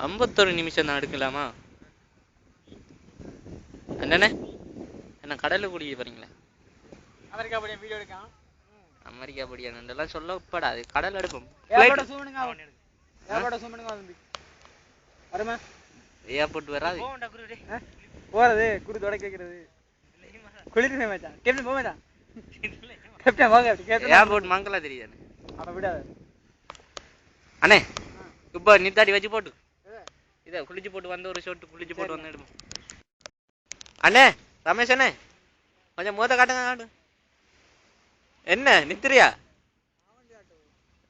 51 நிமிஷம் தான் எடுக்கலாமா? என்னண்ணே என்ன கடல்ல குடிக்க போறீங்களா? அமெரிக்கா படியா வீடியோ எடுக்கான். அமெரிக்கா படியா நண்டெல்லாம் சொல்ல உட்படாது. கடல் எடுப்போம். ஏர்போர்ட் சூமனுங்க அவன். ஏர்போர்ட் சூமனுங்க வந்து. வரமா? ஏர்போர்ட் வராது. போண்டா குருடே. போறது குரு தொட கேக்குறது. குளிர்மே மச்சான். கேப்டன் போ மச்சான். கேப்டன் வாங்க கேப்டன். ஏர்போர்ட் மங்களா தெரியாது. அட விடாத. அண்ணே இப்போ நித்தாடி வச்சு போட்டு இதை குளிச்சு போட்டு வந்து ஒரு ஷோட்டு குளிச்சு போட்டு வந்து எடுப்போம். அண்ணே ரமேஷ் அண்ணே கொஞ்சம் மூத்த காட்டுங்க. என்ன நித்திரியா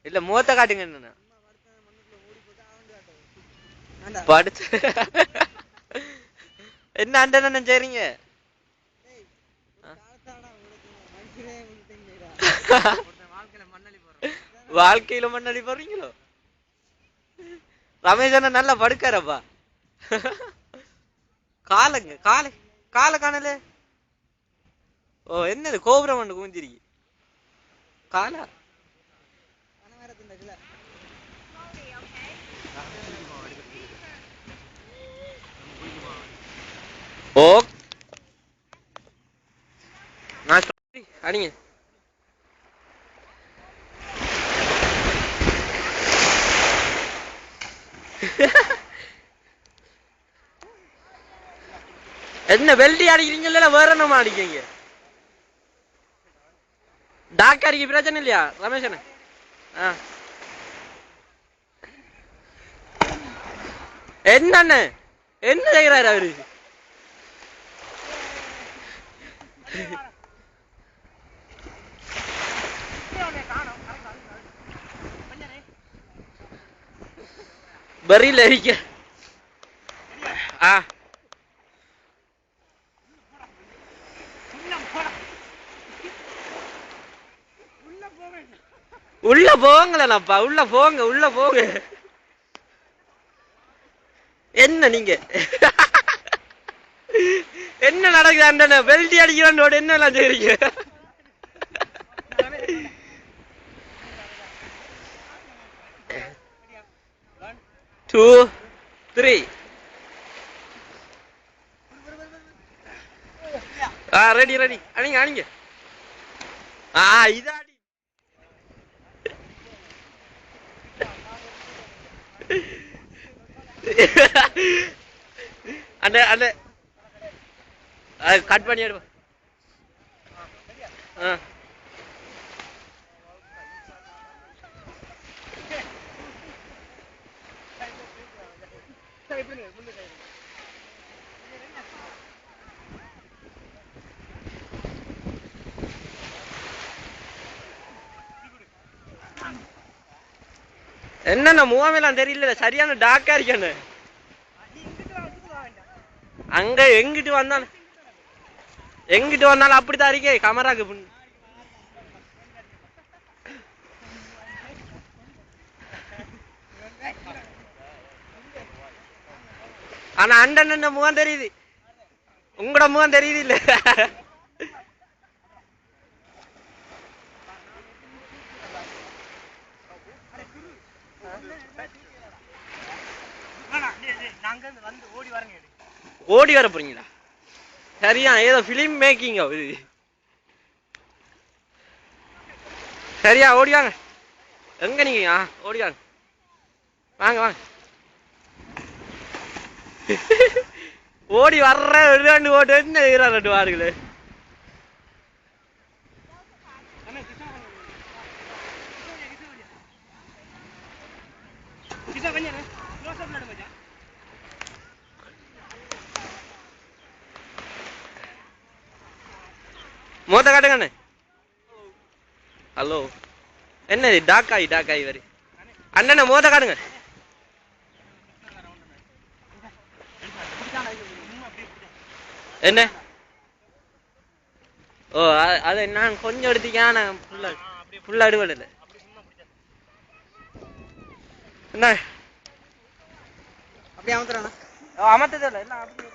இல்ல மூத்த காட்டுங்க. என்ன படுத்து என்ன அண்ணன் சரிங்க வாழ்க்கையில மண்ணலி போறீங்களோ? ரமேஷ் அண்ணன் நல்லா படுக்காரப்பா. காலங்க காலை காணல. ஓ என்னது கோபுரம் ஒன்று குஞ்சிருக்கு காலா. ஓ நான் அடிங்க என்ன வெல்டி அடிக்கிறீங்கல்ல வேற என்னமா அடிக்கிறீங்க? டாக்டருக்கு பிரச்சனை இல்லையா ரமேஷன்? என்ன என்ன செய்யறாரு அவரு? பரியில் அடிக்க உள்ள போங்களப்பா. உள்ள போங்க. என்ன நீங்க என்ன நடக்குது? அந்த பெல்டி அடிக்கிறான் என்ன எல்லாம் செய்றீங்க? 2 3 ரெடி அணிங்க இதா அடி. அந்த கட் பண்ணி எடுப்பா. என்னென்ன மூவாமெல்லாம் தெரியல. சரியான டாக்கா இருக்கேன்னு. அங்க எங்கிட்டு வந்தாலும் அப்படித்தான் இருக்கே கமராக்கு. ஆனா அண்ணன் முகம் தெரியுது. உங்களோட முகம் தெரியுது இல்ல? ஓடி வர போறீங்களா? சரியா ஏதோ பிலிம் மேக்கிங் இது. சரியா ஓடி வாங்க. எங்க நீங்க? ஓடி வாங்க. ஓடி வர்ற ஓட்டு என்ன ரெண்டு வாருங்களே. மூத்த காட்டுங்க. ஹலோ என்னது டாக்காய் வரி அண்ணன மூத்த காட்டுங்க. என்ன ஓ அது நான் கொஞ்சம் எடுத்துக்கான ஃபுல்லா எடுவல. என்ன அப்படியே அமர்த்துறானா? அமர்த்தது இல்லை எல்லாம் அப்படியே.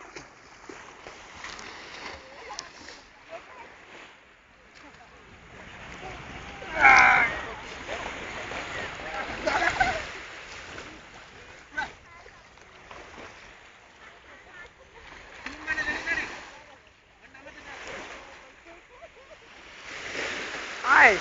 பாய்.